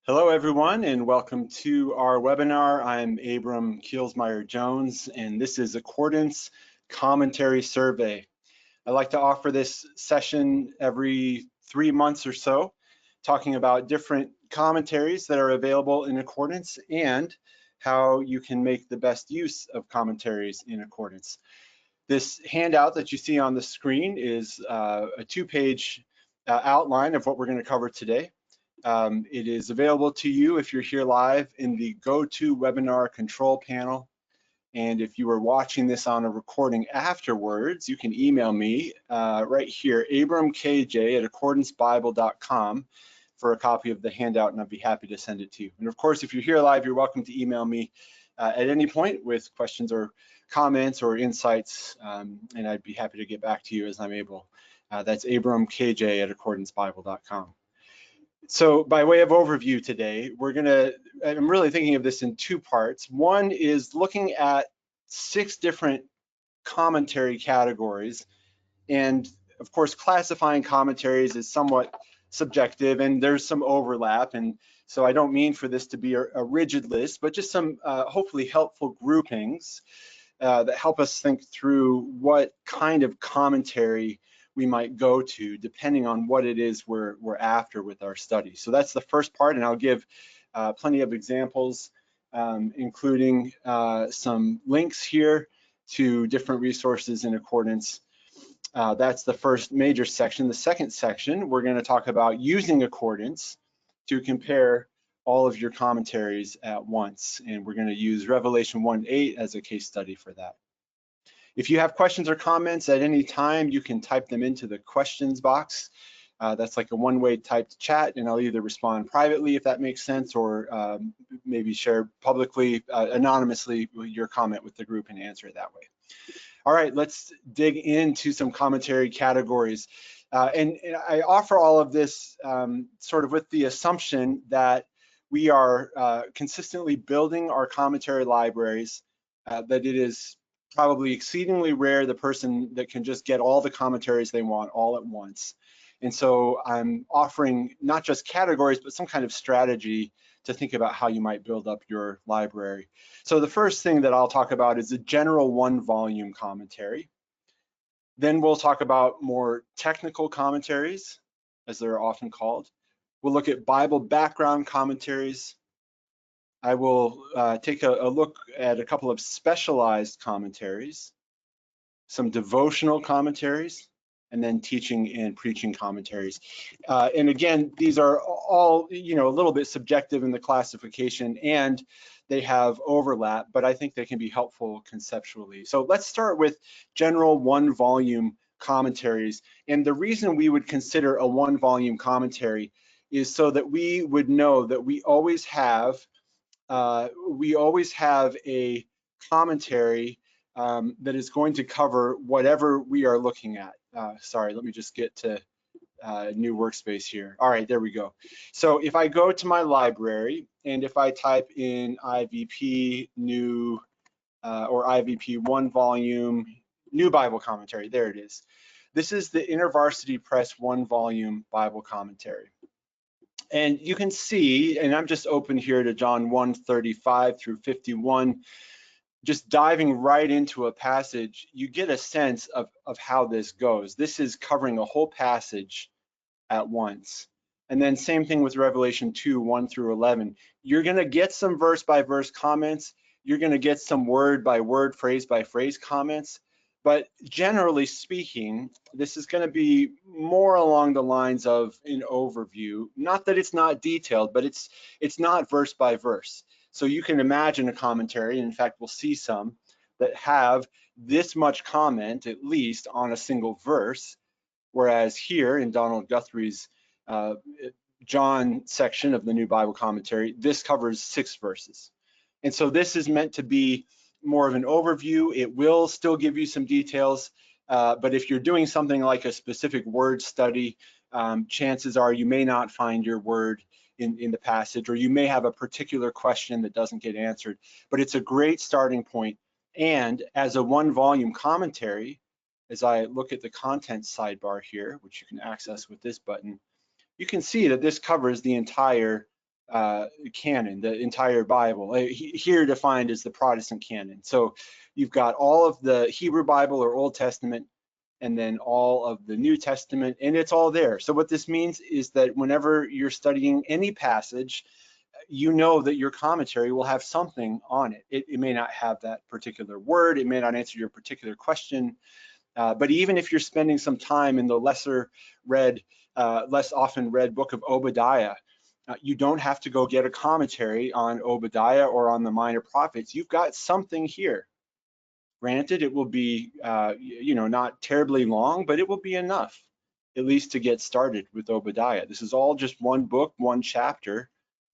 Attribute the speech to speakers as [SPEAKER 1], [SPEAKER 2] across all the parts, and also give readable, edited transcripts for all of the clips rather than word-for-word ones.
[SPEAKER 1] Hello, everyone, and welcome to our webinar. I'm Abram Kielsmeyer-Jones, and this is Accordance Commentary Survey. I like to offer this session every 3 months or so, talking about different commentaries that are available in Accordance and how you can make the best use of commentaries in Accordance. This handout that you see on the screen is a 2-page outline of what we're going to cover today. It is available to you if you're here live in the GoToWebinar control panel. And if you are watching this on a recording afterwards, you can email me right here, abramkj@accordancebible.com for a copy of the handout, and I'd be happy to send it to you. And of course, if you're here live, you're welcome to email me at any point with questions or comments or insights, and I'd be happy to get back to you as I'm able. That's abramkj@accordancebible.com. So by way of overview today, I'm really thinking of this in 2 parts. One is looking at 6 different commentary categories. And of course, classifying commentaries is somewhat subjective and there's some overlap. And so I don't mean for this to be a rigid list, but just some hopefully helpful groupings that help us think through what kind of commentary we might go to depending on what it is we're after with our study. So that's the first part, and I'll give plenty of examples, including some links here to different resources in Accordance. That's the first major section. The second section, we're going to talk about using Accordance to compare all of your commentaries at once, and we're going to use Revelation 1:8 as a case study for that. If you have questions or comments at any time, you can type them into the questions box. That's like a one-way typed chat, and I'll either respond privately if that makes sense, or maybe share publicly, anonymously your comment with the group and answer it that way. All right, let's dig into some commentary categories. And I offer all of this sort of with the assumption that we are consistently building our commentary libraries, that it is probably exceedingly rare the person that can just get all the commentaries they want all at once. And so I'm offering not just categories, but some kind of strategy to think about how you might build up your library. So the first thing that I'll talk about is a general 1-volume commentary. Then we'll talk about more technical commentaries, as they're often called. We'll look at Bible background commentaries. I will take a look at a couple of specialized commentaries, some devotional commentaries, and then teaching and preaching commentaries. And again, these are all, a little bit subjective in the classification, and they have overlap, but I think they can be helpful conceptually. So let's start with general 1-volume commentaries. And the reason we would consider a 1-volume commentary is so that we would know that we always have a commentary that is going to cover whatever we are looking at. Sorry, let me just get to new workspace here. All right, there we go. So if I go to my library and if I type in IVP new or IVP 1-volume new Bible commentary, there it is. This is the InterVarsity Press 1-volume Bible commentary. And you can see, and I'm just open here to John 1:35 through 51, just diving right into a passage, you get a sense of how this goes. This is covering a whole passage at once. And then same thing with Revelation 2:1 through 11. You're gonna get some verse by verse comments. You're gonna get some word by word, phrase by phrase comments. But generally speaking, this is going to be more along the lines of an overview. Not that it's not detailed, but it's not verse by verse. So you can imagine a commentary, and in fact, we'll see some that have this much comment, at least, on a single verse, whereas here in Donald Guthrie's John section of the New Bible Commentary, this covers 6 verses. And so this is meant to be more of an overview. It will still give you some details, but if you're doing something like a specific word study, chances are you may not find your word in the passage, or you may have a particular question that doesn't get answered, but it's a great starting point. And as a 1-volume commentary, as I look at the content sidebar here, which you can access with this button, you can see that this covers the entire canon, the entire Bible. Here defined as the Protestant canon. So you've got all of the Hebrew Bible or Old Testament, and then all of the New Testament, and it's all there. So what this means is that whenever you're studying any passage, you know that your commentary will have something on it. It may not have that particular word, it may not answer your particular question, but even if you're spending some time in the less often read book of Obadiah, you don't have to go get a commentary on Obadiah or on the minor prophets. You've got something here. Granted, it will be, not terribly long, but it will be enough, at least to get started with Obadiah. This is all just one book, one chapter,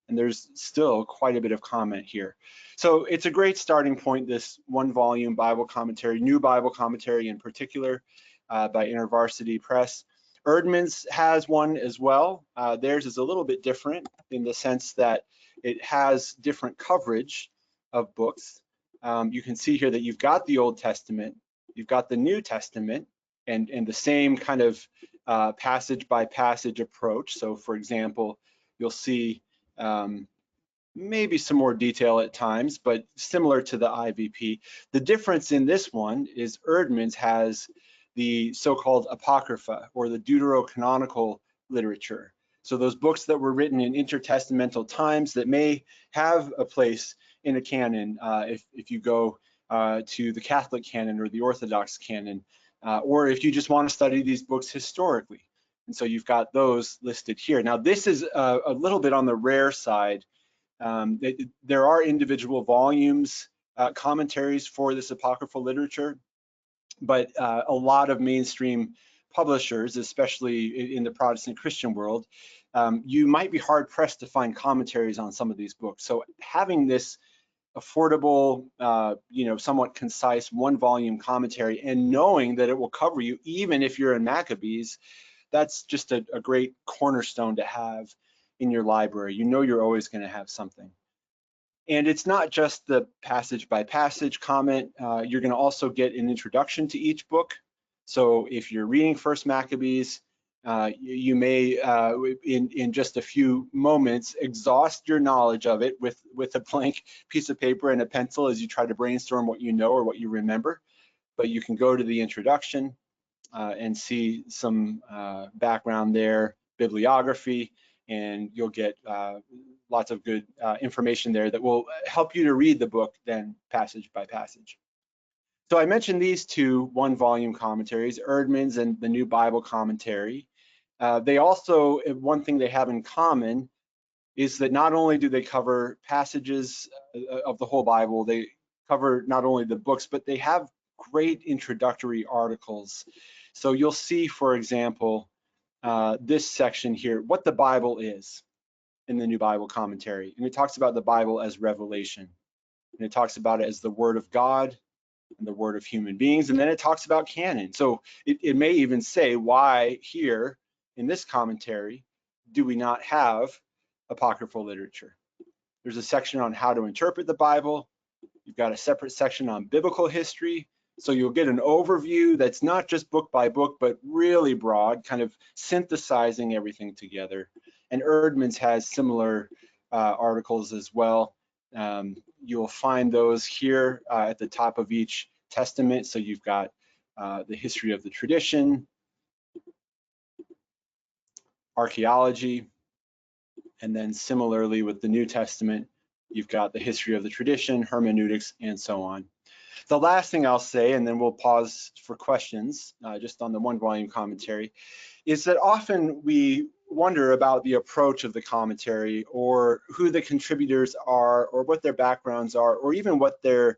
[SPEAKER 1] and there's still quite a bit of comment here. So it's a great starting point, this one volume Bible commentary, New Bible Commentary in particular, by InterVarsity Press. Eerdmans has one as well. Theirs is a little bit different in the sense that it has different coverage of books. You can see here that you've got the Old Testament, you've got the New Testament, and the same kind of passage by passage approach. So for example, you'll see maybe some more detail at times, but similar to the IVP. The difference in this one is Eerdmans has the so-called Apocrypha, or the deuterocanonical literature. So those books that were written in intertestamental times that may have a place in a canon if you go to the Catholic canon or the Orthodox canon, or if you just want to study these books historically. And so you've got those listed here. Now this is a little bit on the rare side. There are individual volumes, commentaries for this apocryphal literature, but a lot of mainstream publishers, especially in the Protestant Christian world, you might be hard pressed to find commentaries on some of these books. So having this affordable, somewhat concise one volume commentary, and knowing that it will cover you even if you're in Maccabees, that's just a great cornerstone to have in your library. You know you're always going to have something. And it's not just the passage by passage comment. You're going to also get an introduction to each book. So if you're reading First Maccabees, you may, in just a few moments, exhaust your knowledge of it with a blank piece of paper and a pencil as you try to brainstorm what you know or what you remember. But you can go to the introduction and see some background there, bibliography, and you'll get lots of good information there that will help you to read the book then passage by passage. So I mentioned these two one volume commentaries, Eerdmans and the New Bible Commentary. They also, one thing they have in common is that not only do they cover passages of the whole Bible, they cover not only the books, but they have great introductory articles. So you'll see, for example, this section here, what the Bible is in the New Bible Commentary. And it talks about the Bible as revelation. And it talks about it as the Word of God and the Word of human beings. And then it talks about canon. So it may even say why here in this commentary do we not have apocryphal literature. There's a section on how to interpret the Bible. You've got a separate section on biblical history. So you'll get an overview that's not just book by book, but really broad, kind of synthesizing everything together. And Eerdmans has similar articles as well. You'll find those here at the top of each testament. So you've got the history of the tradition, archaeology, and then similarly with the New Testament, you've got the history of the tradition, hermeneutics, and so on. The last thing I'll say, and then we'll pause for questions, just on the one volume commentary, is that often we wonder about the approach of the commentary, or who the contributors are, or what their backgrounds are, or even what do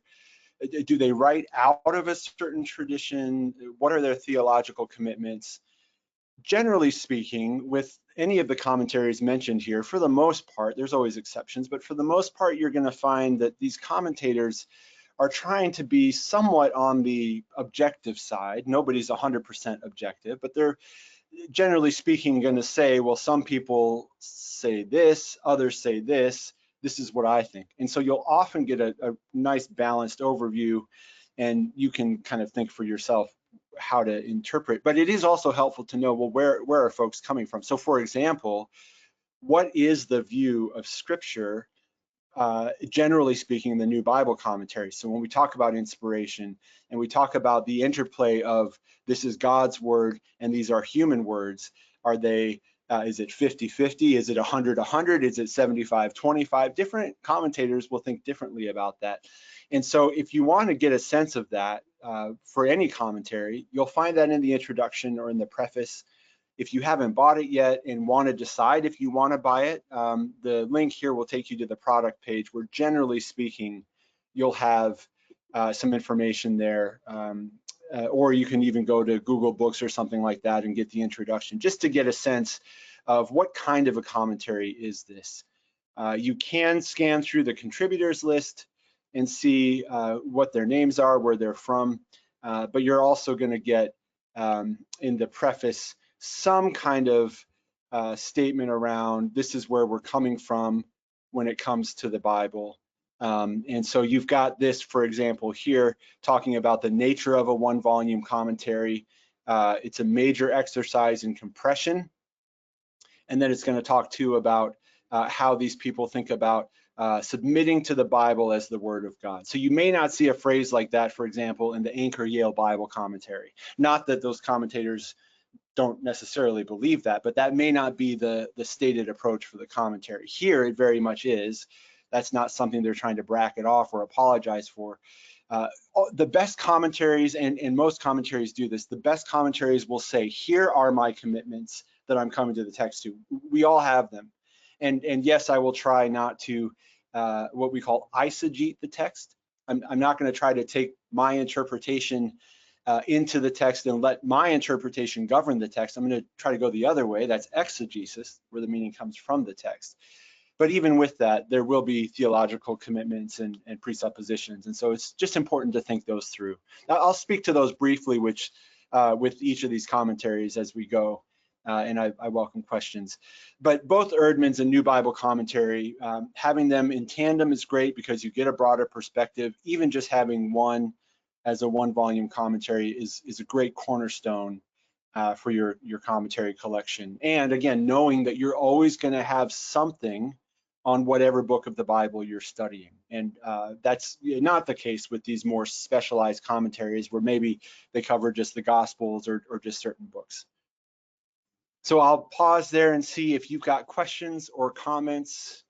[SPEAKER 1] they write out of a certain tradition? What are their theological commitments? Generally speaking, with any of the commentaries mentioned here, for the most part, there's always exceptions, but for the most part, you're going to find that these commentators are trying to be somewhat on the objective side. Nobody's 100% objective, but they're generally speaking going to say, well, some people say this, others say this, this is what I think. And so you'll often get a nice balanced overview, and you can kind of think for yourself how to interpret. But it is also helpful to know, well, where are folks coming from? So for example, what is the view of Scripture, generally speaking, in the New Bible Commentary. So when we talk about inspiration and we talk about the interplay of this is God's word and these are human words, are they, is it 50-50? Is it 100-100? Is it 75-25? Different commentators will think differently about that. And so if you want to get a sense of that for any commentary, you'll find that in the introduction or in the preface. If you haven't bought it yet and want to decide if you want to buy it, the link here will take you to the product page where, generally speaking, you'll have some information there. Or you can even go to Google Books or something like that and get the introduction, just to get a sense of what kind of a commentary is this. You can scan through the contributors list and see what their names are, where they're from, but you're also going to get in the preface some kind of statement around this is where we're coming from when it comes to the Bible. And so you've got this, for example, here talking about the nature of a one-volume commentary. It's a major exercise in compression. And then it's going to talk too about how these people think about submitting to the Bible as the Word of God. So you may not see a phrase like that, for example, in the Anchor Yale Bible Commentary. Not that those commentators don't necessarily believe that, but that may not be the stated approach for the commentary. Here, it very much is. That's not something they're trying to bracket off or apologize for. The best commentaries, and most commentaries do this, the best commentaries will say, here are my commitments that I'm coming to the text to. We all have them. And yes, I will try not to what we call eisegete the text. I'm not going to try to take my interpretation into the text and let my interpretation govern the text. I'm going to try to go the other way. That's exegesis, where the meaning comes from the text. But even with that, there will be theological commitments and presuppositions. And so it's just important to think those through. Now, I'll speak to those briefly, which with each of these commentaries as we go. And I welcome questions. But both Erdman's and New Bible Commentary, having them in tandem is great because you get a broader perspective. Even just having one as a one-volume commentary is a great cornerstone for your commentary collection. And again, knowing that you're always going to have something on whatever book of the Bible you're studying. And that's not the case with these more specialized commentaries where maybe they cover just the Gospels or just certain books. So I'll pause there and see if you've got questions or comments.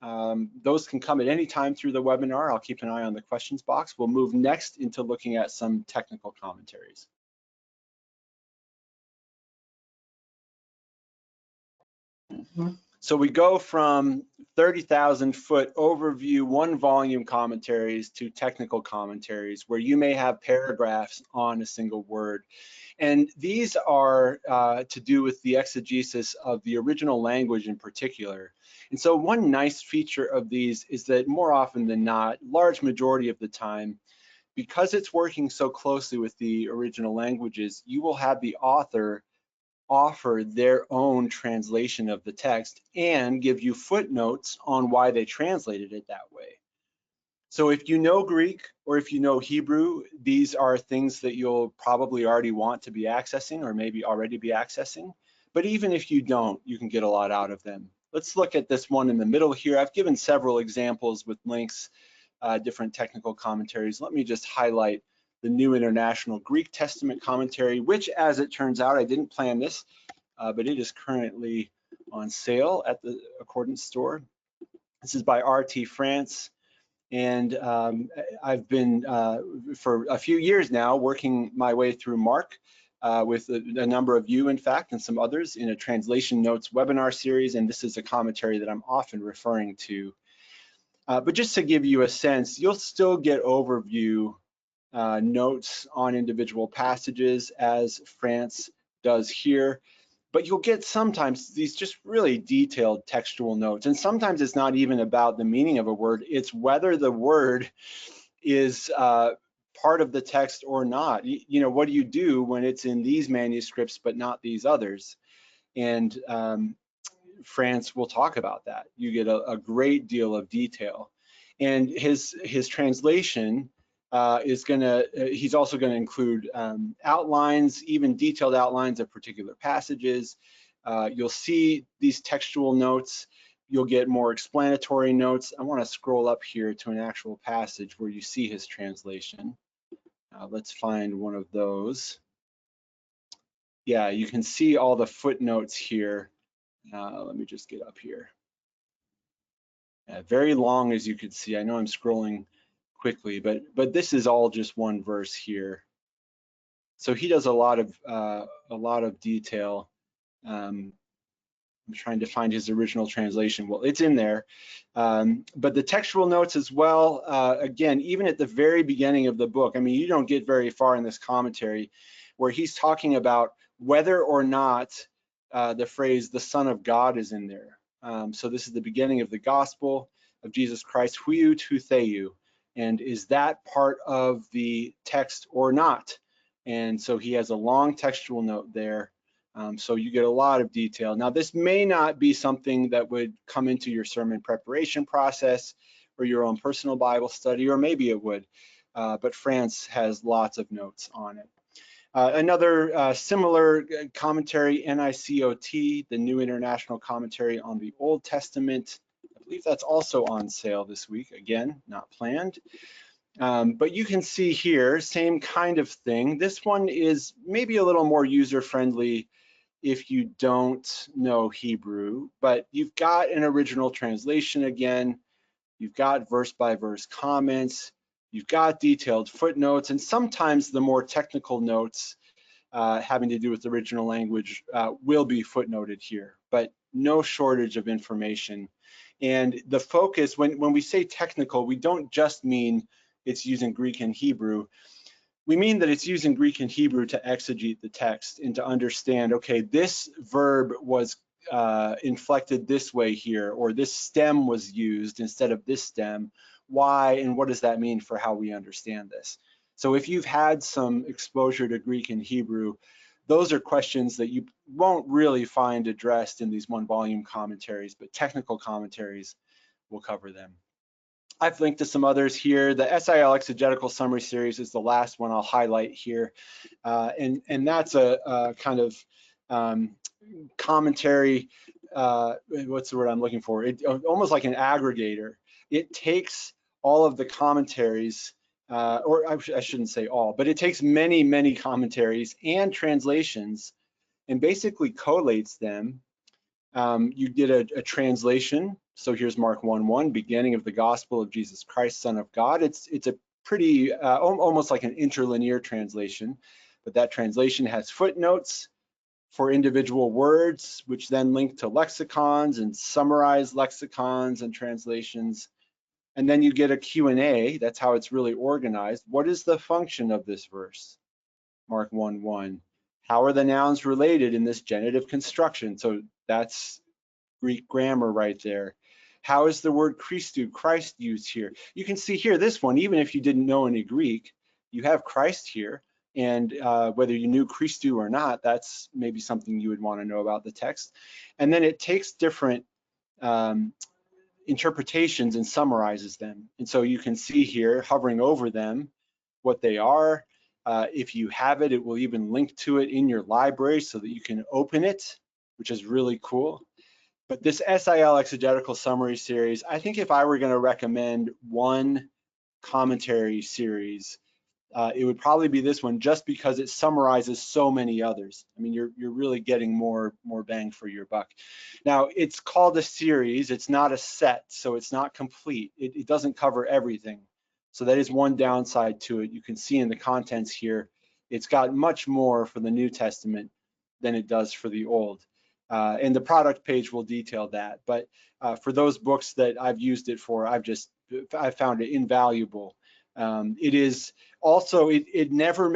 [SPEAKER 1] Those can come at any time through the webinar. I'll keep an eye on the questions box. We'll move next into looking at some technical commentaries. So we go from 30,000-foot overview, one-volume commentaries to technical commentaries where you may have paragraphs on a single word. And these are to do with the exegesis of the original language in particular. And so one nice feature of these is that more often than not, large majority of the time, because it's working so closely with the original languages, you will have the author offer their own translation of the text and give you footnotes on why they translated it that way. So if you know Greek or if you know Hebrew, these are things that you'll probably already want to be accessing or maybe already be accessing. But even if you don't, you can get a lot out of them. Let's look at this one in the middle here. I've given several examples with links, different technical commentaries. Let me just highlight the New International Greek Testament Commentary, which, as it turns out, I didn't plan this, but it is currently on sale at the Accordance store. This is by R.T. France, and I've been, for a few years now, working my way through Mark with a number of you, in fact, and some others in a Translation Notes webinar series, and this is a commentary that I'm often referring to. But just to give you a sense, you'll still get overview notes on individual passages as France does here, but you'll get sometimes these just really detailed textual notes. And sometimes it's not even about the meaning of a word, it's whether the word is part of the text or not. You know, what do you do when it's in these manuscripts but not these others? And France will talk about that. You get a great deal of detail. And his translation he's also gonna include outlines, even detailed outlines of particular passages. You'll see these textual notes you'll get more explanatory notes. I want to scroll up here to an actual passage where you see his translation. Let's find one of those. Yeah, you can see all the footnotes here. Let me just get up here. Very long, as you can see. I know I'm scrolling quickly, but this is all just one verse here. So he does a lot of detail. I'm trying to find his original translation. Well, it's in there, but the textual notes as well. Again, even at the very beginning of the book, I mean, you don't get very far in this commentary where he's talking about whether or not the phrase "the Son of God" is in there. So this is the beginning of the gospel of Jesus Christ, huiou tou theou, and is that part of the text or not? And so he has a long textual note there. So you get a lot of detail. Now, this may not be something that would come into your sermon preparation process or your own personal Bible study, or maybe it would, but France has lots of notes on it. Another similar commentary, NICOT, the New International Commentary on the Old Testament. I believe that's also on sale this week. Again, not planned. But you can see here, same kind of thing. This one is maybe a little more user-friendly if you don't know Hebrew, but you've got an original translation again. You've got verse-by-verse comments. You've got detailed footnotes, and sometimes the more technical notes having to do with the original language will be footnoted here, but no shortage of information. And the focus, when we say technical, we don't just mean it's using Greek and Hebrew. We mean that it's using Greek and Hebrew to exegete the text and to understand, okay, this verb was inflected this way here, or this stem was used instead of this stem. Why, and what does that mean for how we understand this? So if you've had some exposure to Greek and Hebrew, those are questions that you won't really find addressed in these one-volume commentaries, but technical commentaries will cover them. I've linked to some others here. The SIL Exegetical Summary Series is the last one I'll highlight here. And that's a kind of commentary, what's the word I'm looking for? Almost like an aggregator. It takes all of the commentaries, or I shouldn't say all, but it takes many, many commentaries and translations and basically collates them. You did a translation. So here's Mark 1:1, beginning of the gospel of Jesus Christ, Son of God. It's a pretty, almost like an interlinear translation, but that translation has footnotes for individual words, which then link to lexicons and summarize lexicons and translations. And then you get a Q&A. That's how it's really organized. What is the function of this verse? Mark 1:1. How are the nouns related in this genitive construction? So that's Greek grammar right there. How is the word Christou, Christ, used here? You can see here, this one, even if you didn't know any Greek, you have Christ here. And whether you knew Christou or not, that's maybe something you would want to know about the text. And then it takes different interpretations and summarizes them. And so you can see here, hovering over them, what they are. If you have it, it will even link to it in your library so that you can open it, which is really cool. But this SIL Exegetical Summary Series, I think if I were going to recommend one commentary series, it would probably be this one, just because it summarizes so many others. I mean, you're really getting more bang for your buck. Now, it's called a series. It's not a set, so it's not complete. It doesn't cover everything. So that is one downside to it. You can see in the contents here, it's got much more for the New Testament than it does for the Old. And the product page will detail that. But for those books that I've used it for, I found it invaluable. It is also, it never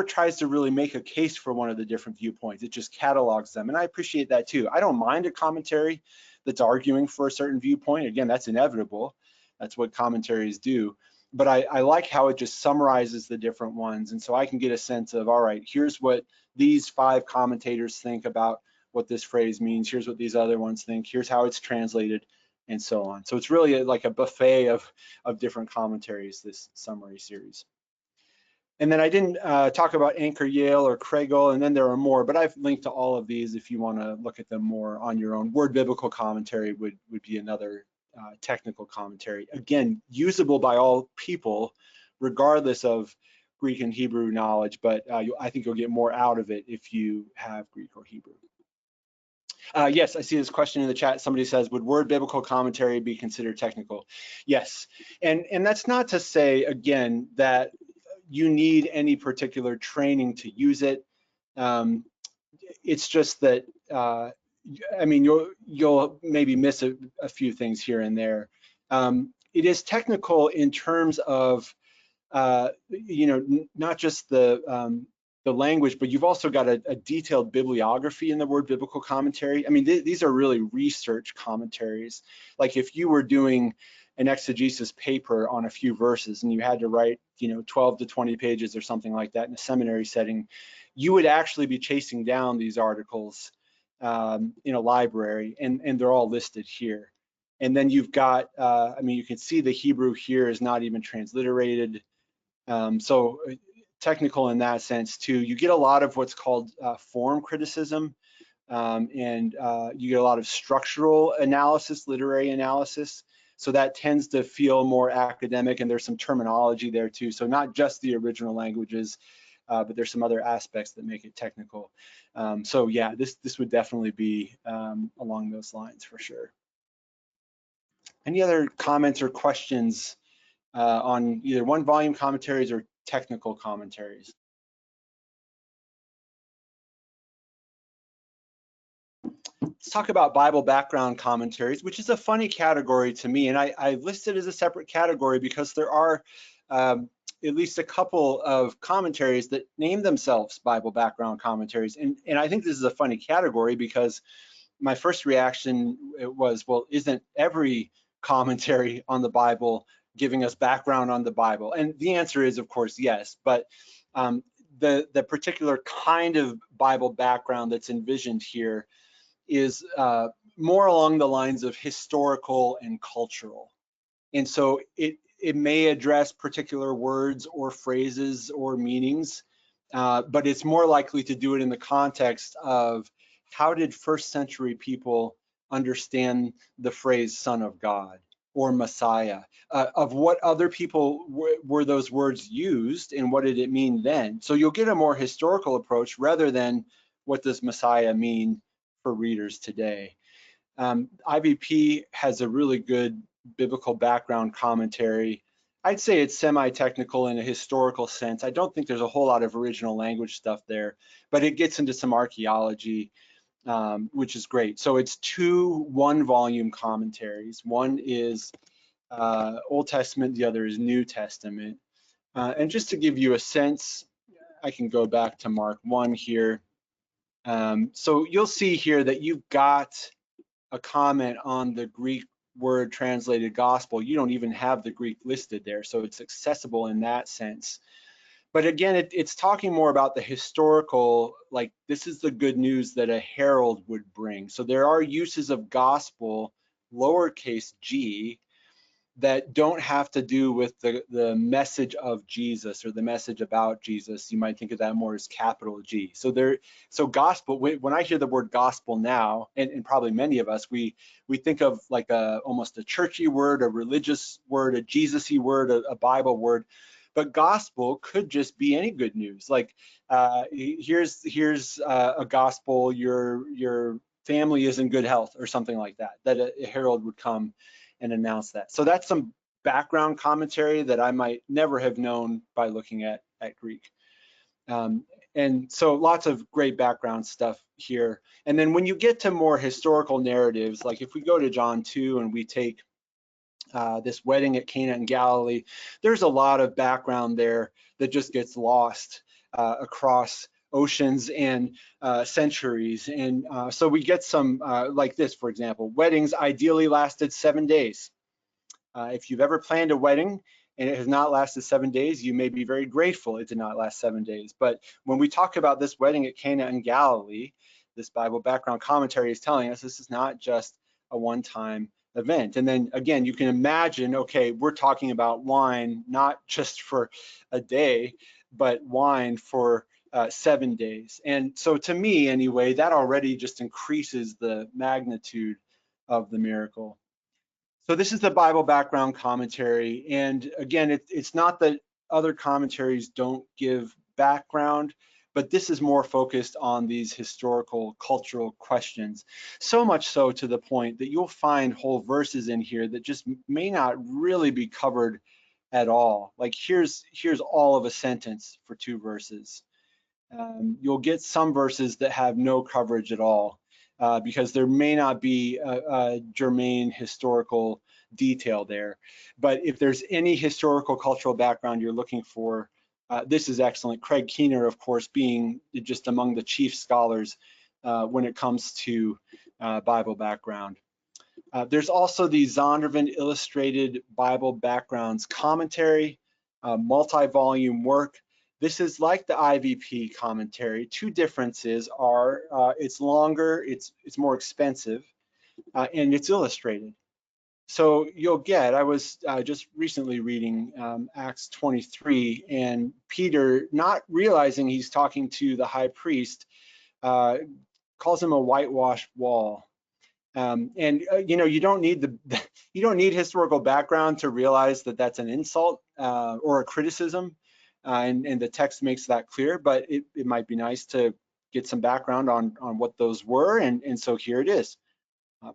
[SPEAKER 1] tries to really make a case for one of the different viewpoints. It just catalogs them, and I appreciate that too. I don't mind a commentary that's arguing for a certain viewpoint. Again, that's inevitable. That's what commentaries do. But I like how it just summarizes the different ones, and so I can get a sense of, all right, here's what these 5 commentators think about what this phrase means. Here's what these other ones think. Here's how it's translated, and so on. So it's really like a buffet of different commentaries, this summary series. And then I didn't talk about Anchor Yale or Kregel, and then there are more, but I've linked to all of these if you want to look at them more on your own. Word Biblical Commentary would be another technical commentary. Again, usable by all people, regardless of Greek and Hebrew knowledge, but I think you'll get more out of it if you have Greek or Hebrew. Yes, I see this question in the chat. Somebody says, would Word Biblical Commentary be considered technical? Yes, and that's not to say, again, that you need any particular training to use it. It's just that, I mean, you'll maybe miss a few things here and there. It is technical in terms of, you know, not just the language, but you've also got a detailed bibliography in the Word Biblical Commentary. I mean, these are really research commentaries. Like if you were doing an exegesis paper on a few verses and you had to write, you know, 12 to 20 pages or something like that in a seminary setting, you would actually be chasing down these articles in a library, and they're all listed here. And then you've got, I mean, you can see the Hebrew here is not even transliterated. So technical in that sense too. You get a lot of what's called form criticism, and you get a lot of structural analysis, literary analysis. So that tends to feel more academic, and there's some terminology there too. So not just the original languages, but there's some other aspects that make it technical. So yeah, this would definitely be along those lines for sure. Any other comments or questions on either one volume commentaries or technical commentaries? Let's talk about Bible background commentaries, which is a funny category to me. And I list it as a separate category because there are at least a couple of commentaries that name themselves Bible background commentaries. And I think this is a funny category because my first reaction was, well, isn't every commentary on the Bible giving us background on the Bible? And the answer is, of course, yes. But the particular kind of Bible background that's envisioned here is more along the lines of historical and cultural. And so it may address particular words or phrases or meanings, but it's more likely to do it in the context of how did first century people understand the phrase Son of God or Messiah? Of what other people were those words used, and what did it mean then? So you'll get a more historical approach rather than what does Messiah mean for readers today. IBP has a really good biblical background commentary. I'd say it's semi-technical in a historical sense. I don't think there's a whole lot of original language stuff there, but it gets into some archaeology, which is great. So it's two one-volume commentaries. One is Old Testament, the other is New Testament. And just to give you a sense, I can go back to Mark 1 here. So you'll see here that you've got a comment on the Greek word translated gospel. You don't even have the Greek listed there, so it's accessible in that sense. But again, it's talking more about the historical, like this is the good news that a herald would bring. So there are uses of gospel, lowercase g, that don't have to do with the message of Jesus or the message about Jesus. You might think of that more as capital G. So gospel, when I hear the word gospel now, and probably many of us, we think of like almost a churchy word, a religious word, a Jesus-y word, a Bible word. But gospel could just be any good news. Like here's a gospel, your family is in good health or something like that, that a herald would come and announce that. So that's some background commentary that I might never have known by looking at Greek. And so lots of great background stuff here. And then when you get to more historical narratives, like if we go to John 2 and we take this wedding at Cana in Galilee, there's a lot of background there that just gets lost across oceans and centuries. And so we get some like this, for example, weddings ideally lasted 7 days. If you've ever planned a wedding and it has not lasted 7 days, you may be very grateful it did not last 7 days. But when we talk about this wedding at Cana in Galilee, this Bible background commentary is telling us this is not just a one-time event. And then again, you can imagine, okay, we're talking about wine, not just for a day, but wine for 7 days. And so to me, anyway, that already just increases the magnitude of the miracle. So this is the Bible background commentary. And again, it's not that other commentaries don't give background, but this is more focused on these historical, cultural questions. So much so to the point that you'll find whole verses in here that just may not really be covered at all. Like here's all of a sentence for 2 verses. You'll get some verses that have no coverage at all because there may not be a germane historical detail there. But if there's any historical cultural background you're looking for, this is excellent. Craig Keener, of course, being just among the chief scholars when it comes to Bible background. There's also the Zondervan Illustrated Bible Backgrounds Commentary, multi-volume work. This is like the IVP commentary. 2 differences are it's longer, it's more expensive, and it's illustrated. So you'll get, I was just recently reading Acts 23, and Peter, not realizing he's talking to the high priest, calls him a whitewashed wall. You know, you don't need you don't need historical background to realize that that's an insult or a criticism, and the text makes that clear. But it might be nice to get some background on what those were, and so here it is.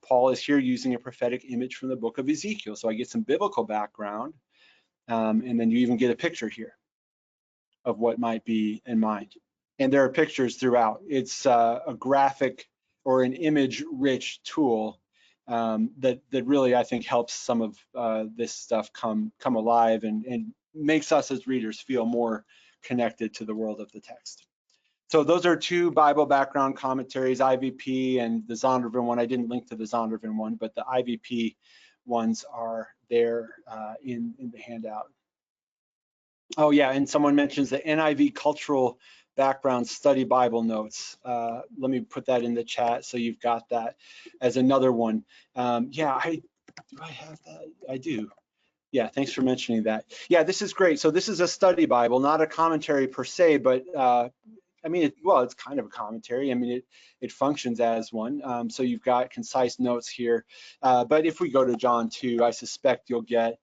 [SPEAKER 1] Paul is here using a prophetic image from the book of Ezekiel, so I get some biblical background, and then you even get a picture here of what might be in mind. And there are pictures throughout. It's a graphic or an image-rich tool that really, I think, helps some of this stuff come alive and makes us as readers feel more connected to the world of the text. So those are 2 Bible background commentaries, IVP and the Zondervan one. I didn't link to the Zondervan one, but the IVP ones are there in the handout. Oh yeah, and someone mentions the NIV Cultural Background Study Bible Notes. Let me put that in the chat so you've got that as another one. Yeah, do I have that? I do. Yeah, thanks for mentioning that. Yeah, this is great. So this is a study Bible, not a commentary per se, but I mean, well, it's kind of a commentary. I mean, it functions as one. So you've got concise notes here. But if we go to John 2, I suspect you'll get,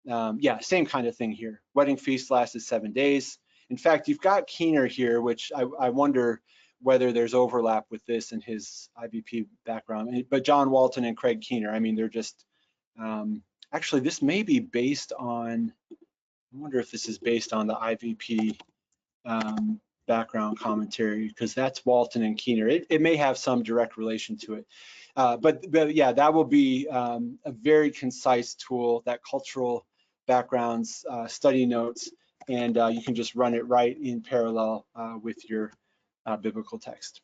[SPEAKER 1] yeah, same kind of thing here. Wedding feast lasted 7 days. In fact, you've got Keener here, which I wonder whether there's overlap with this and his IVP background. But John Walton and Craig Keener, I mean, they're just, actually, this may be based on, I wonder if this is based on the IVP background commentary, because that's Walton and Keener. It may have some direct relation to it. But yeah, that will be a very concise tool, that cultural backgrounds study notes, and you can just run it right in parallel with your biblical text.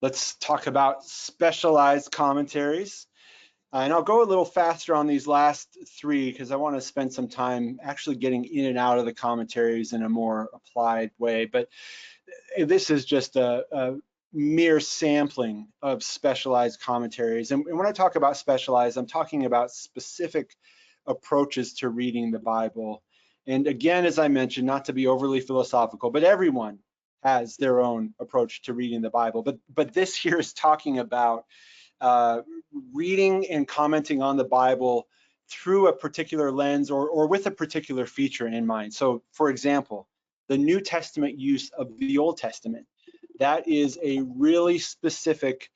[SPEAKER 1] Let's talk about specialized commentaries. And I'll go a little faster on these last 3 because I want to spend some time actually getting in and out of the commentaries in a more applied way. But this is just a mere sampling of specialized commentaries. And when I talk about specialized, I'm talking about specific approaches to reading the Bible. And again, as I mentioned, not to be overly philosophical, but everyone has their own approach to reading the Bible. But this here is talking about reading and commenting on the Bible through a particular lens or with a particular feature in mind. So for example, the New Testament use of the Old Testament, that is a really specific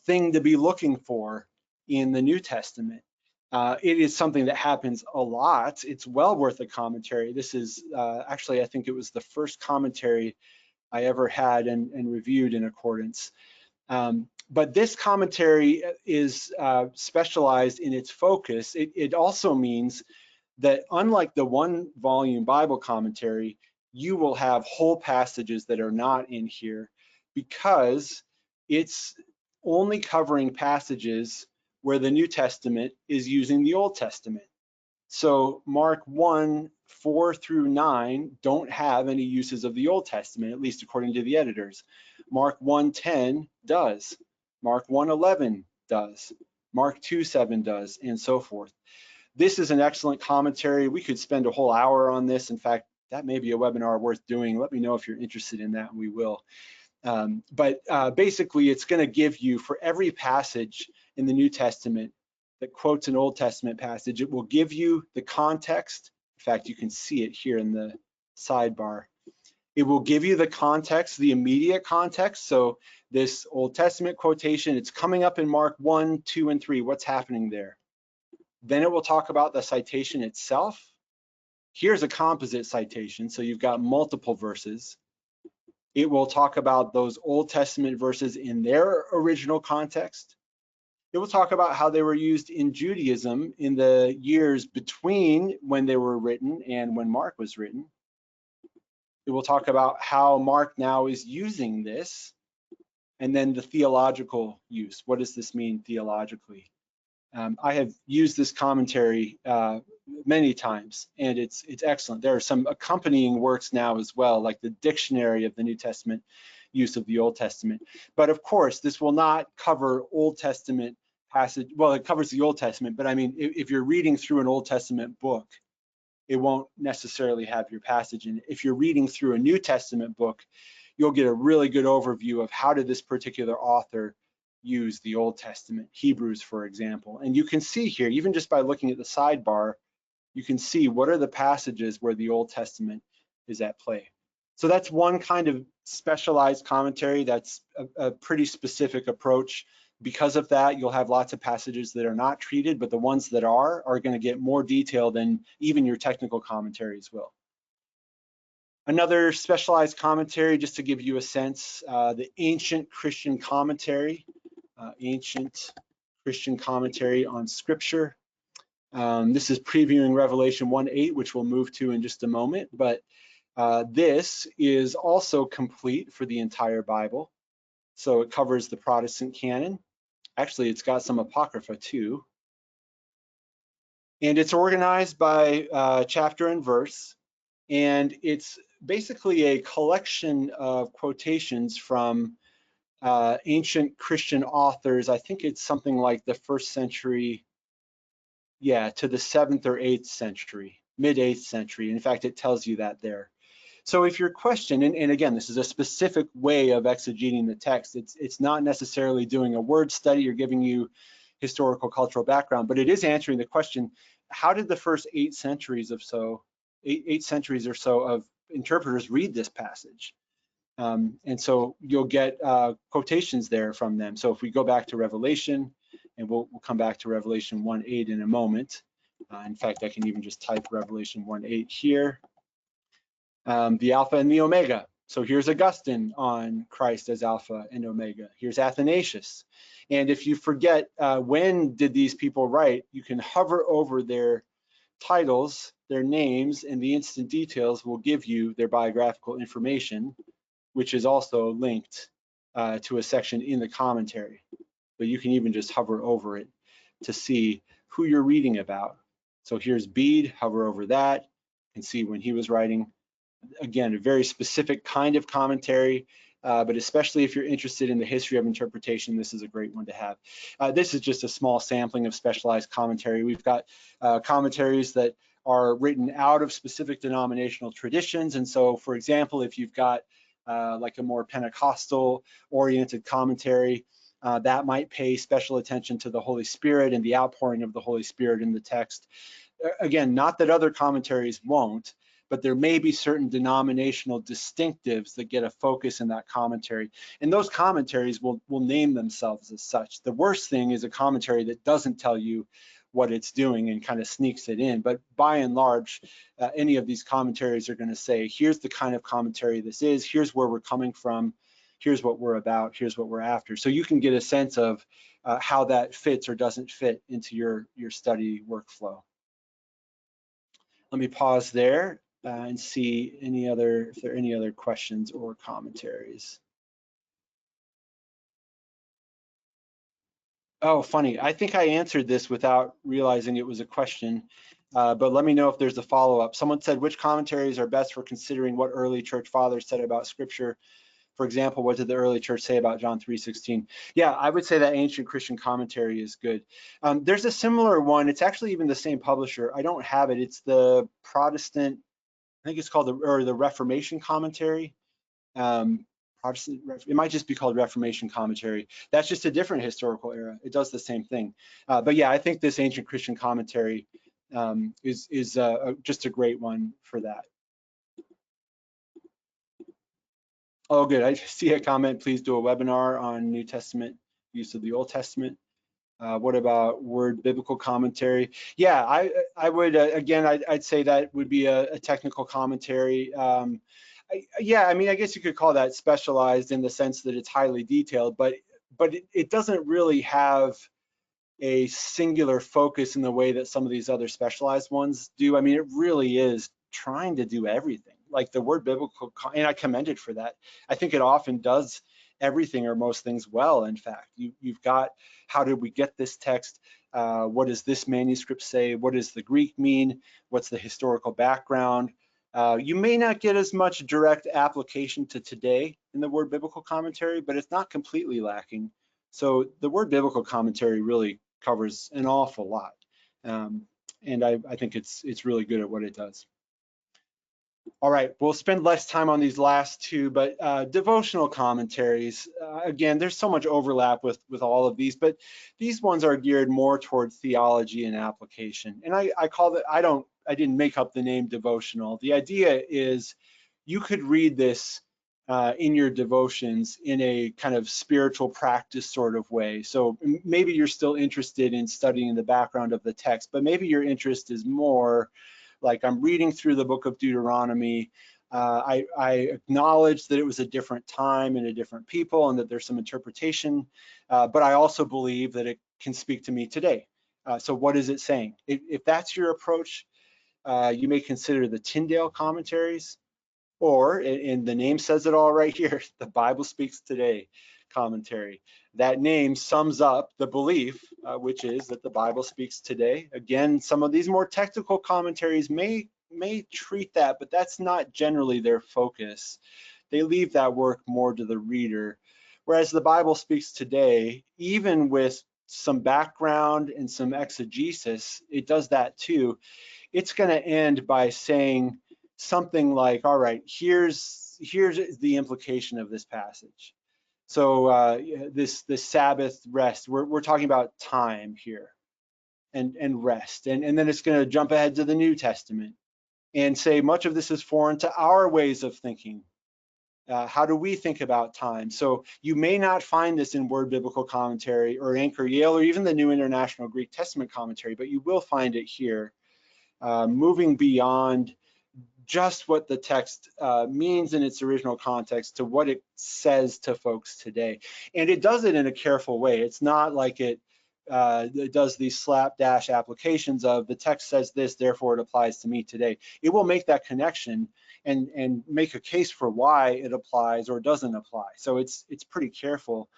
[SPEAKER 1] thing to be looking for in the New Testament. It is something that happens a lot. It's well worth a commentary. This is actually, I think it was the first commentary I ever had and reviewed in accordance. But this commentary is specialized in its focus. It also means that unlike the 1-volume Bible commentary, you will have whole passages that are not in here because it's only covering passages where the New Testament is using the Old Testament. So Mark 1:4 through 9 don't have any uses of the Old Testament, at least according to the editors. Mark 1:10 does. Mark 1:11 does. Mark 2:7 does, and so forth. This is an excellent commentary. We could spend a whole hour on this. In fact, that may be a webinar worth doing. Let me know if you're interested in that, and we will. But basically, it's going to give you, for every passage in the New Testament that quotes an Old Testament passage, it will give you the context. In fact, you can see it here in the sidebar. It will give you the context, the immediate context. So this Old Testament quotation, it's coming up in Mark 1, 2, and 3. What's happening there? Then it will talk about the citation itself. Here's a composite citation, so you've got multiple verses. It will talk about those Old Testament verses in their original context. It will talk about how they were used in Judaism in the years between when they were written and when Mark was written. It will talk about how Mark now is using this, and then the theological use. What does this mean theologically? I have used this commentary many times, and it's excellent. There are some accompanying works now as well, like the Dictionary of the New Testament use of the Old Testament. But of course, this will not cover Old Testament passage. Well, it covers the Old Testament, but I mean, if you're reading through an Old Testament book, it won't necessarily have your passage in it. If you're reading through a New Testament book, you'll get a really good overview of how did this particular author use the Old Testament, Hebrews, for example. And you can see here, even just by looking at the sidebar, you can see what are the passages where the Old Testament is at play. So that's one kind of specialized commentary. That's a pretty specific approach. Because of that, you'll have lots of passages that are not treated, but the ones that are going to get more detail than even your technical commentaries will. Another specialized commentary, just to give you a sense, the Ancient Christian Commentary, Ancient Christian Commentary on Scripture. This is previewing Revelation 1:8, which we'll move to in just a moment, but this is also complete for the entire Bible. So it covers the Protestant canon. Actually, it's got some Apocrypha too. And it's organized by chapter and verse. And it's basically a collection of quotations from ancient Christian authors. I think it's something like the 1st century, yeah, to the 7th or 8th century, mid-8th century. In fact, it tells you that there. So if your question, and again, this is a specific way of exegeting the text, it's not necessarily doing a word study or giving you historical cultural background, but it is answering the question, how did the first 8 centuries or so of interpreters read this passage? And so you'll get quotations there from them. So if we go back to Revelation, and we'll come back to Revelation 1:8 in a moment. In fact, I can even just type Revelation 1:8 here. The Alpha and the Omega. So here's Augustine on Christ as Alpha and Omega. Here's Athanasius. And if you forget when did these people write, you can hover over their titles, their names, and the instant details will give you their biographical information, which is also linked to a section in the commentary. But you can even just hover over it to see who you're reading about. So here's Bede, hover over that and see when he was writing. Again, a very specific kind of commentary, but especially if you're interested in the history of interpretation, this is a great one to have. This is just a small sampling of specialized commentary. We've got commentaries that are written out of specific denominational traditions. And so, for example, if you've got like a more Pentecostal-oriented commentary, that might pay special attention to the Holy Spirit and the outpouring of the Holy Spirit in the text. Again, not that other commentaries won't, but there may be certain denominational distinctives that get a focus in that commentary. And those commentaries will name themselves as such. The worst thing is a commentary that doesn't tell you what it's doing and kind of sneaks it in. But by and large, any of these commentaries are going to say, here's the kind of commentary this is, here's where we're coming from, here's what we're about, here's what we're after. So you can get a sense of how that fits or doesn't fit into your study workflow. Let me pause there and see if there are any other questions or commentaries. Oh, funny. I think I answered this without realizing it was a question, but let me know if there's a follow-up. Someone said, which commentaries are best for considering what early church fathers said about Scripture? For example, what did the early church say about John 3:16? Yeah, I would say that ancient Christian commentary is good. There's a similar one. It's actually even the same publisher. I don't have it. It's the Protestant, I think it's called the Reformation commentary. Protestant, it might just be called Reformation commentary. That's just a different historical era. It does the same thing. But yeah, I think this ancient Christian commentary is just a great one for that. Oh, good. I see a comment. Please do a webinar on New Testament use of the Old Testament. What about Word Biblical Commentary? Yeah, I would, again, I'd say that would be a technical commentary. Yeah, I mean, I guess you could call that specialized in the sense that it's highly detailed, but it doesn't really have a singular focus in the way that some of these other specialized ones do. I mean, it really is trying to do everything. Like the Word Biblical, and I commend it for that. I think it often does everything or most things well. In fact, you've got, how did we get this text? What does this manuscript say? What does the Greek mean? What's the historical background? You may not get as much direct application to today in the Word Biblical Commentary, but it's not completely lacking. So the Word Biblical Commentary really covers an awful lot. And I think it's really good at what it does. All right, we'll spend less time on these last two, but devotional commentaries, again, there's so much overlap with all of these, but these ones are geared more towards theology and application. And I call it, I didn't make up the name devotional. The idea is you could read this in your devotions in a kind of spiritual practice sort of way. So maybe you're still interested in studying the background of the text, but maybe your interest is more like, I'm reading through the book of Deuteronomy. I acknowledge that it was a different time and a different people and that there's some interpretation, but I also believe that it can speak to me today. So what is it saying? If that's your approach, you may consider the Tyndale commentaries, or, and the name says it all right here, the Bible Speaks Today commentary. That name sums up the belief, which is that the Bible speaks today. Again, some of these more technical commentaries may treat that, but that's not generally their focus. They leave that work more to the reader. Whereas the Bible Speaks Today, even with some background and some exegesis, it does that too. It's going to end by saying something like, all right, here's the implication of this passage. So this Sabbath rest, we're talking about time here and rest. And then it's going to jump ahead to the New Testament and say much of this is foreign to our ways of thinking. How do we think about time? So you may not find this in Word Biblical Commentary or Anchor Yale or even the New International Greek Testament Commentary, but you will find it here, moving beyond just what the text means in its original context to what it says to folks today. And it does it in a careful way. It's not like it does these slapdash applications of the text says this, therefore it applies to me today. It will make that connection and make a case for why it applies or doesn't apply. So it's pretty careful.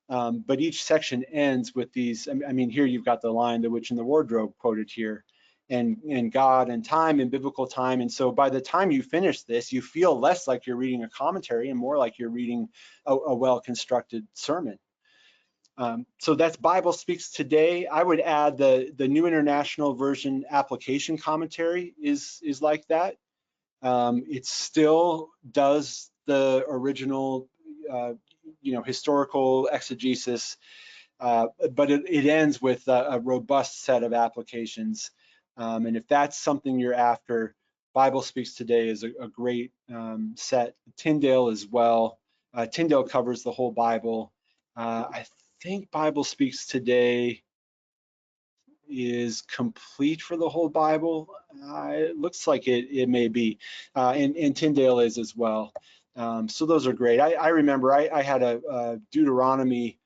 [SPEAKER 1] But each section ends with these, I mean, here you've got the line, the witch in the wardrobe quoted here, and God and time and biblical time. And so by the time you finish this, you feel less like you're reading a commentary and more like you're reading a well-constructed sermon. So that's Bible Speaks Today. I would add the New International Version application commentary is like that. It still does the original, historical exegesis, but it ends with a robust set of applications. And if that's something you're after, Bible Speaks Today is a great set. Tyndale as well. Tyndale covers the whole Bible. I think Bible Speaks Today is complete for the whole Bible. It looks like it may be, and Tyndale is as well. So those are great. I remember I had a Deuteronomy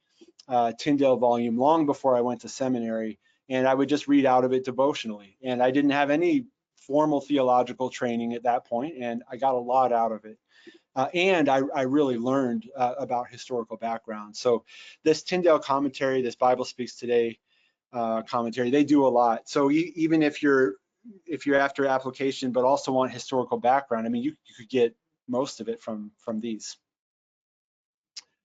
[SPEAKER 1] Tyndale volume long before I went to seminary, and I would just read out of it devotionally. And I didn't have any formal theological training at that point, and I got a lot out of it. And I really learned about historical background. So this Tyndale commentary, this Bible Speaks Today commentary, they do a lot. So even if you're after application but also want historical background, I mean, you could get most of it from these.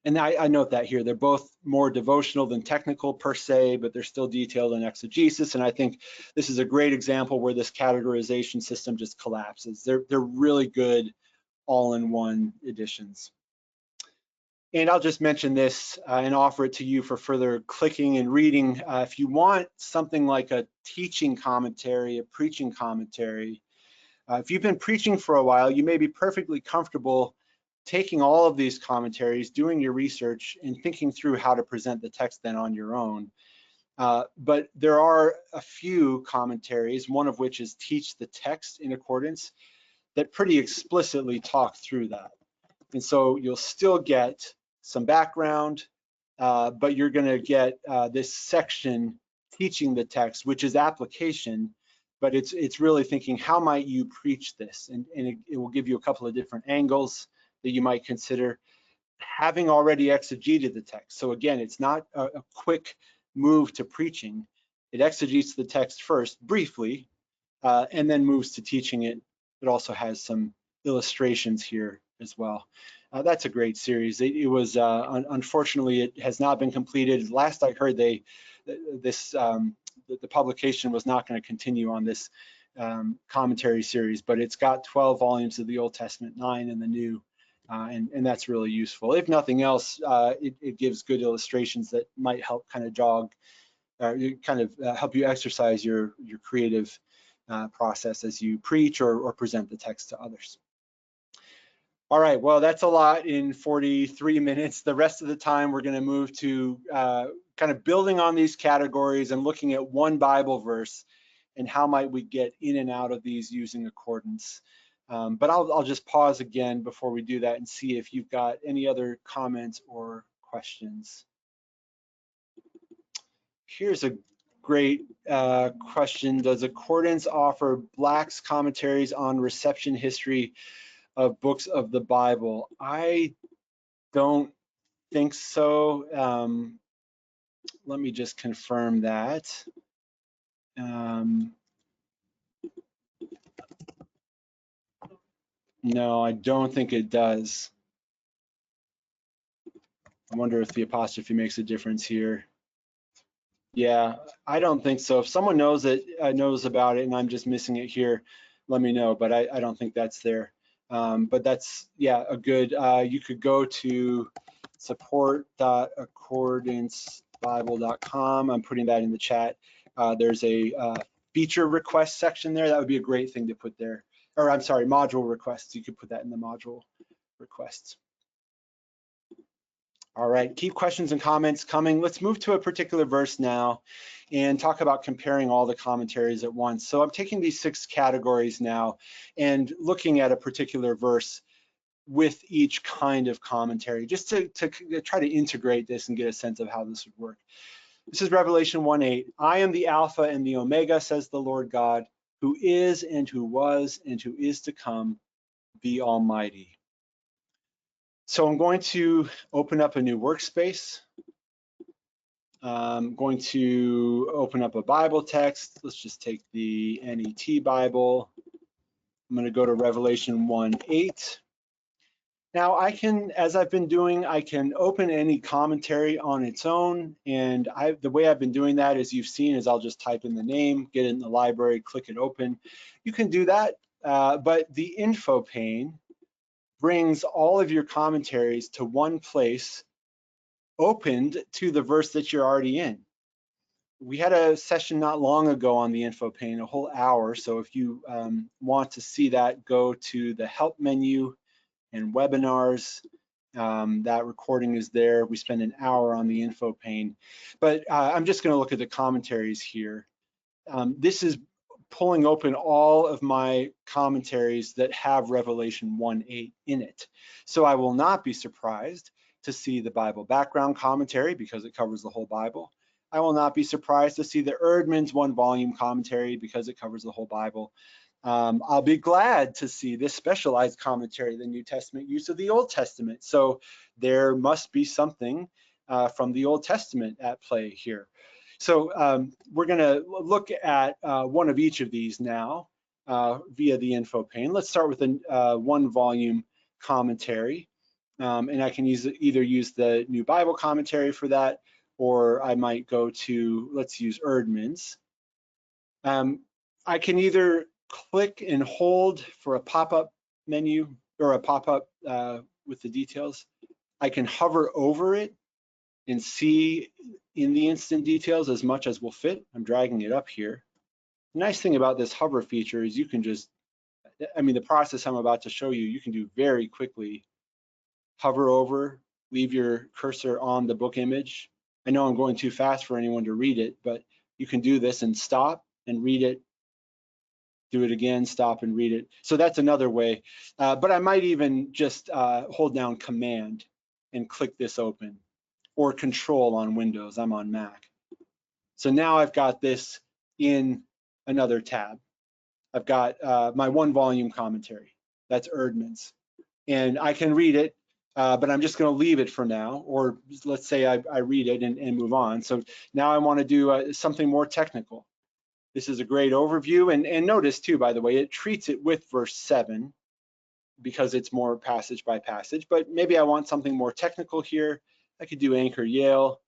[SPEAKER 1] And I note that here, they're both more devotional than technical per se, but they're still detailed in exegesis. And I think this is a great example where this categorization system just collapses. They're really good all-in-one editions. And I'll just mention this and offer it to you for further clicking and reading. If you want something like a teaching commentary, a preaching commentary, if you've been preaching for a while, you may be perfectly comfortable taking all of these commentaries, doing your research, and thinking through how to present the text then on your own. But there are a few commentaries, one of which is Teach the Text in Accordance, that pretty explicitly talk through that. And so you'll still get some background, but you're going to get this section teaching the text, which is application, but it's really thinking, how might you preach this? And it will give you a couple of different angles that you might consider, having already exegeted the text. So again, it's not a quick move to preaching. It exegetes the text first, briefly, and then moves to teaching it. It also has some illustrations here as well. That's a great series. It was, unfortunately, it has not been completed. Last I heard, the publication was not going to continue on this commentary series, but it's got 12 volumes of the Old Testament, 9 in the New, and that's really useful. If nothing else, it gives good illustrations that might help kind of jog, help you exercise your creative process as you preach or present the text to others. All right, well, that's a lot in 43 minutes. The rest of the time, we're going to move to kind of building on these categories and looking at one Bible verse and how might we get in and out of these using accordance. But I'll just pause again before we do that and see if you've got any other comments or questions. Here's a great question. Does Accordance offer Black's commentaries on reception history of books of the Bible? I don't think so. Let me just confirm that. No, I don't think it does. I wonder if the apostrophe makes a difference here. Yeah, I don't think so. If someone knows it, knows about it, and I'm just missing it here, let me know. But I don't think that's there. But that's, yeah, a good. You could go to support.accordancebible.com. I'm putting that in the chat. There's a feature request section there. That would be a great thing to put there. Or I'm sorry, module requests. You could put that in the module requests. All right, keep questions and comments coming. Let's move to a particular verse now and talk about comparing all the commentaries at once. So I'm taking these 6 categories now and looking at a particular verse with each kind of commentary, just to try to integrate this and get a sense of how this would work. This is Revelation 1:8. I am the Alpha and the Omega, says the Lord God, who is and who was and who is to come, the Almighty. So I'm going to open up a new workspace. I'm going to open up a Bible text. Let's just take the NET Bible. I'm going to go to Revelation 1:8. Now I can, as I've been doing, I can open any commentary on its own. And the way I've been doing that, as you've seen, is I'll just type in the name, get it in the library, click it open. You can do that, but the info pane brings all of your commentaries to one place, opened to the verse that you're already in. We had a session not long ago on the info pane, a whole hour. So if you want to see that, go to the help menu and webinars. That recording is there. We spend an hour on the info pane. But I'm just going to look at the commentaries here. This is pulling open all of my commentaries that have Revelation 1:8 in it. So I will not be surprised to see the Bible background commentary because it covers the whole Bible. I will not be surprised to see the Erdman's 1-volume commentary because it covers the whole Bible. I'll be glad to see this specialized commentary, the New Testament use of the Old Testament. So there must be something from the Old Testament at play here. So we're going to look at one of each of these now via the info pane. Let's start with a 1-volume commentary. and I can either use the New Bible Commentary for that, or I might go to, let's use Erdman's. I can either click and hold for a pop-up menu or a pop-up with the details. I can hover over it and see in the instant details as much as will fit. I'm dragging it up here. The nice thing about this hover feature is you can just, I mean, the process I'm about to show you, you can do very quickly. Hover over, leave your cursor on the book image. I know I'm going too fast for anyone to read it, but you can do this and stop and read it. Do it again, stop and read it. So that's another way. But I might even just hold down Command and click this open, or Control on Windows. I'm on Mac. So now I've got this in another tab. I've got my one volume commentary. That's Erdman's. And I can read it, but I'm just going to leave it for now. Or let's say I read it and move on. So now I want to do something more technical. This is a great overview. And notice too, by the way, it treats it with verse 7 because it's more passage by passage. But maybe I want something more technical here. I could do Anchor Yale.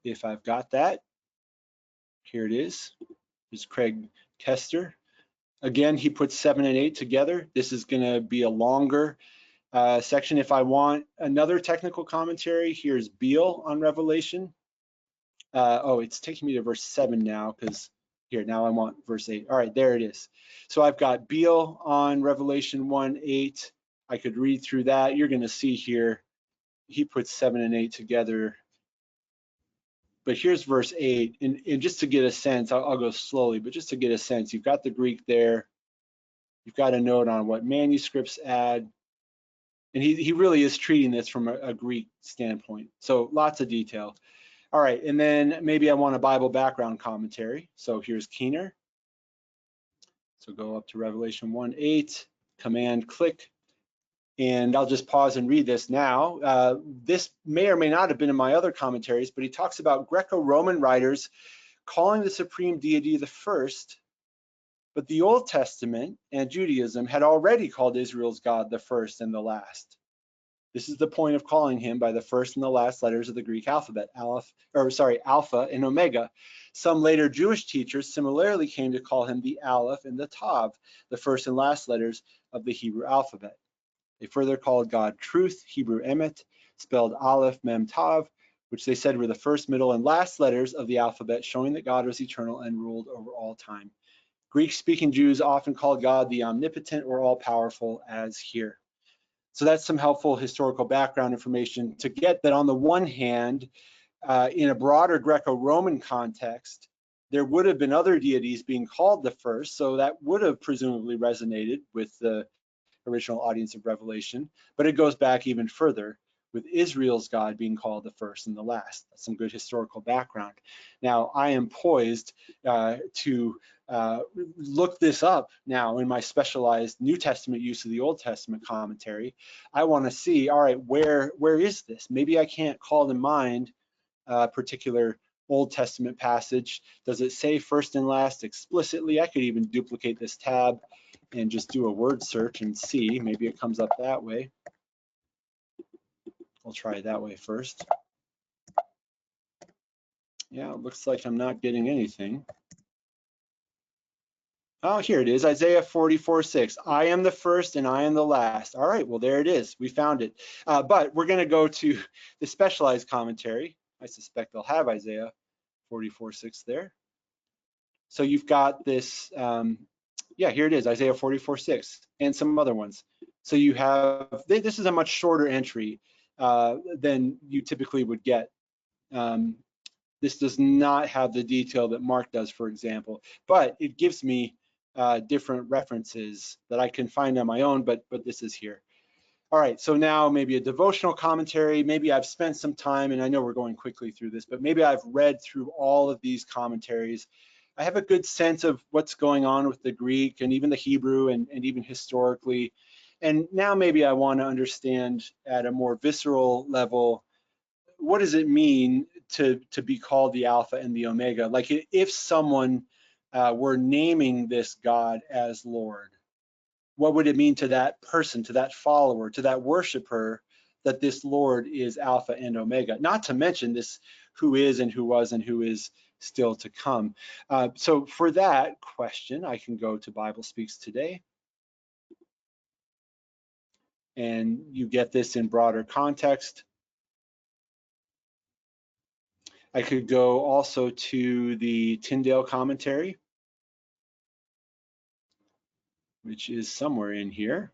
[SPEAKER 1] If I've got that. Here it is. Here's Craig Kester. Again, he puts 7 and 8 together. This is going to be a longer section. If I want another technical commentary, here's Beale on Revelation. Oh, it's taking me to verse 7 now, because here, now I want verse 8. All right, there it is. So I've got Beale on Revelation 1:8. I could read through that. You're going to see here, he puts 7 and 8 together. But here's verse 8, and just to get a sense, I'll go slowly, but just to get a sense, you've got the Greek there. You've got a note on what manuscripts add. And he really is treating this from a Greek standpoint. So lots of detail. All right, and then maybe I want a Bible background commentary. So here's Keener. So go up to Revelation 1:8, Command click, and I'll just pause and read this now. This may or may not have been in my other commentaries, but he talks about Greco-Roman writers calling the supreme deity the first, but the Old Testament and Judaism had already called Israel's God the first and the last. This is the point of calling him by the first and the last letters of the Greek alphabet, Alpha and Omega. Some later Jewish teachers similarly came to call him the Aleph and the Tav, the first and last letters of the Hebrew alphabet. They further called God Truth, Hebrew Emet, spelled Aleph Mem Tav, which they said were the first, middle, and last letters of the alphabet, showing that God was eternal and ruled over all time. Greek-speaking Jews often called God the omnipotent or all-powerful, as here. So that's some helpful historical background information to get that on the one hand, in a broader Greco-Roman context, there would have been other deities being called the first, so that would have presumably resonated with the original audience of Revelation, but it goes back even further with Israel's God being called the first and the last. That's some good historical background. Now, I am poised to look this up now in my specialized New Testament use of the Old Testament commentary. I want to see, all right, where is this? Maybe I can't call to mind a particular Old Testament passage. Does it say first and last explicitly? I could even duplicate this tab and just do a word search and see. Maybe it comes up that way. I'll try it that way first. Yeah, it looks like I'm not getting anything. Oh, here it is, Isaiah 44:6. I am the first and I am the last. All right, well, there it is. We found it. But we're going to go to the specialized commentary. I suspect they'll have Isaiah 44:6 there. So you've got this, yeah, here it is, Isaiah 44:6, and some other ones. So you have, this is a much shorter entry than you typically would get. This does not have the detail that Mark does, for example, but it gives me different references that I can find on my own, but this is here. All right, so now maybe a devotional commentary. Maybe I've spent some time, and I know we're going quickly through this, but maybe I've read through all of these commentaries. I have a good sense of what's going on with the Greek and even the Hebrew and even historically. And now maybe I want to understand at a more visceral level, what does it mean to be called the Alpha and the Omega? Like if someone were naming this God as Lord, what would it mean to that person, to that follower, to that worshiper, that this Lord is Alpha and Omega? Not to mention this who is and who was and who is still to come. So for that question, I can go to Bible Speaks Today. And you get this in broader context. I could go also to the Tyndale commentary, which is somewhere in here.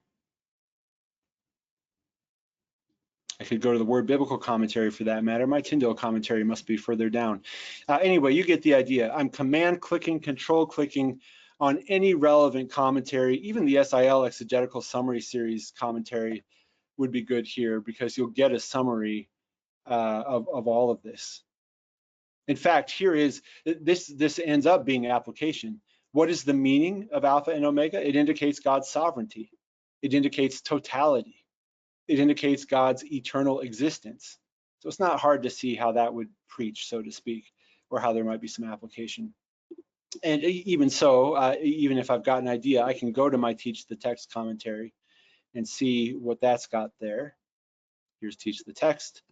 [SPEAKER 1] I could go to the Word Biblical Commentary for that matter. My Tyndale commentary must be further down. Anyway, you get the idea. I'm command clicking, control clicking on any relevant commentary. Even the SIL Exegetical Summary Series commentary would be good here, because you'll get a summary of all of this. In fact, here is, this ends up being application. What is the meaning of Alpha and Omega? It indicates God's sovereignty. It indicates totality. It indicates God's eternal existence. So it's not hard to see how that would preach, so to speak, or how there might be some application. And even so, even if I've got an idea, I can go to my Teach the Text commentary and see what that's got there. Here's Teach the Text.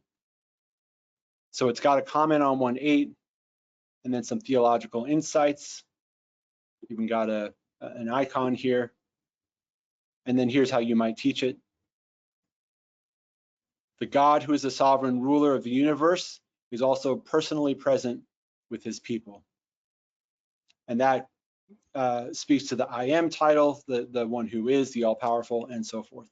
[SPEAKER 1] So it's got a comment on 1:8, and then some theological insights. Even got an icon here. And then here's how you might teach it. The God who is the sovereign ruler of the universe is also personally present with his people. And that speaks to the I am title, the one who is, the all-powerful, and so forth.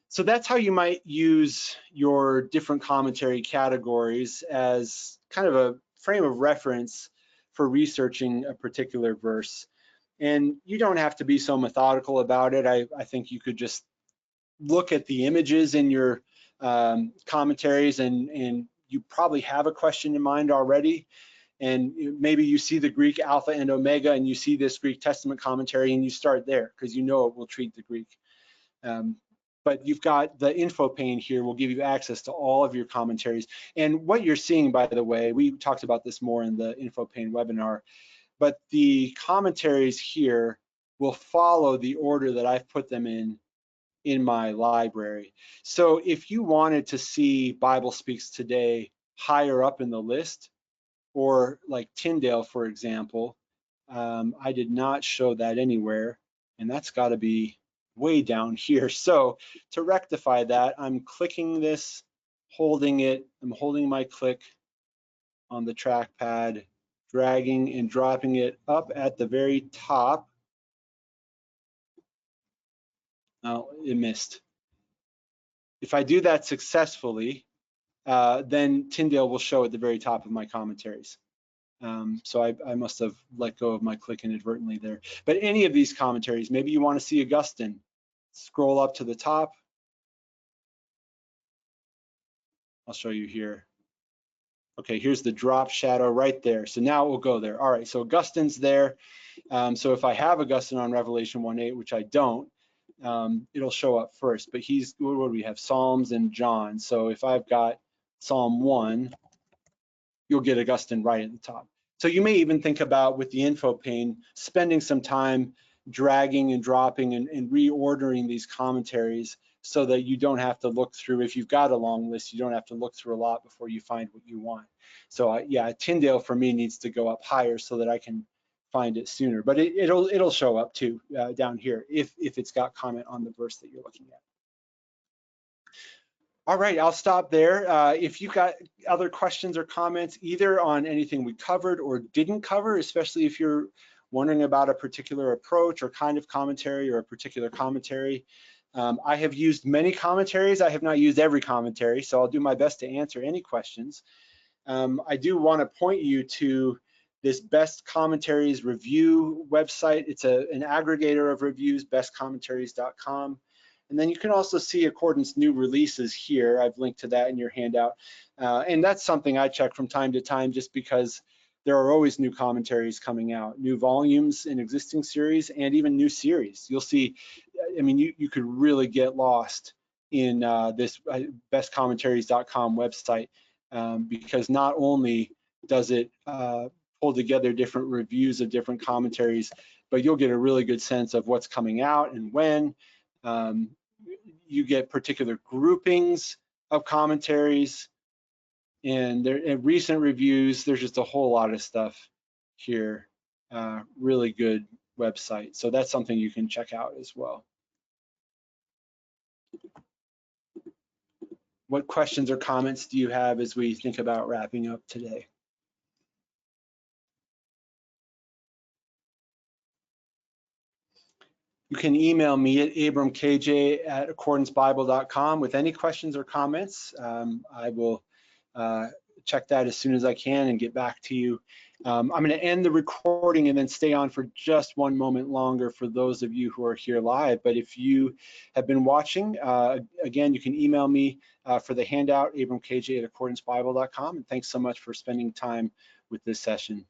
[SPEAKER 1] So that's how you might use your different commentary categories as kind of a frame of reference for researching a particular verse. And you don't have to be so methodical about it. I think you could just look at the images in your commentaries, and you probably have a question in mind already. And maybe you see the Greek Alpha and Omega, and you see this Greek Testament commentary, and you start there because you know it will treat the Greek. But you've got the info pane here will give you access to all of your commentaries. And what you're seeing, by the way, we talked about this more in the info pane webinar, but the commentaries here will follow the order that I've put them in my library. So if you wanted to see Bible Speaks Today higher up in the list, or like Tyndale, for example, I did not show that anywhere, and that's got to be way down here. So to rectify that, I'm clicking this, holding it, I'm holding my click on the trackpad, dragging and dropping it up at the very top. Oh, it missed. If I do that successfully, then Tyndale will show at the very top of my commentaries. So I must have let go of my click inadvertently there. But any of these commentaries, maybe you want to see Augustine, scroll up to the top. I'll show you here. Okay, here's the drop shadow right there. So now it will go there. All right, so Augustine's there. So if I have Augustine on Revelation 1:8, which I don't, it'll show up first. But he's, what do we have? Psalms and John. So if I've got Psalm 1, you'll get Augustine right at the top. So you may even think about, with the info pane, spending some time dragging and dropping and reordering these commentaries so that you don't have to look through, if you've got a long list, you don't have to look through a lot before you find what you want. So yeah, Tyndale for me needs to go up higher so that I can find it sooner, but it'll show up too down here if it's got comment on the verse that you're looking at. All right, I'll stop there. If you've got other questions or comments, either on anything we covered or didn't cover, especially if you're wondering about a particular approach or kind of commentary or a particular commentary. I have used many commentaries. I have not used every commentary, so I'll do my best to answer any questions. I do want to point you to this Best Commentaries Review website. It's an aggregator of reviews, bestcommentaries.com. And then you can also see Accordance new releases here. I've linked to that in your handout. And that's something I check from time to time just because there are always new commentaries coming out, new volumes in existing series, and even new series. You'll see, I mean, you could really get lost in this bestcommentaries.com website because not only does it pull together different reviews of different commentaries, but you'll get a really good sense of what's coming out and when. You get particular groupings of commentaries and recent reviews. There's just a whole lot of stuff here. Really good website. So that's something you can check out as well. What questions or comments do you have as we think about wrapping up today? You can email me at abramkj@accordancebible.com with any questions or comments. I will check that as soon as I can and get back to you. I'm going to end the recording and then stay on for just one moment longer for those of you who are here live. But if you have been watching, again, you can email me for the handout, abramkj@accordancebible.com. And thanks so much for spending time with this session.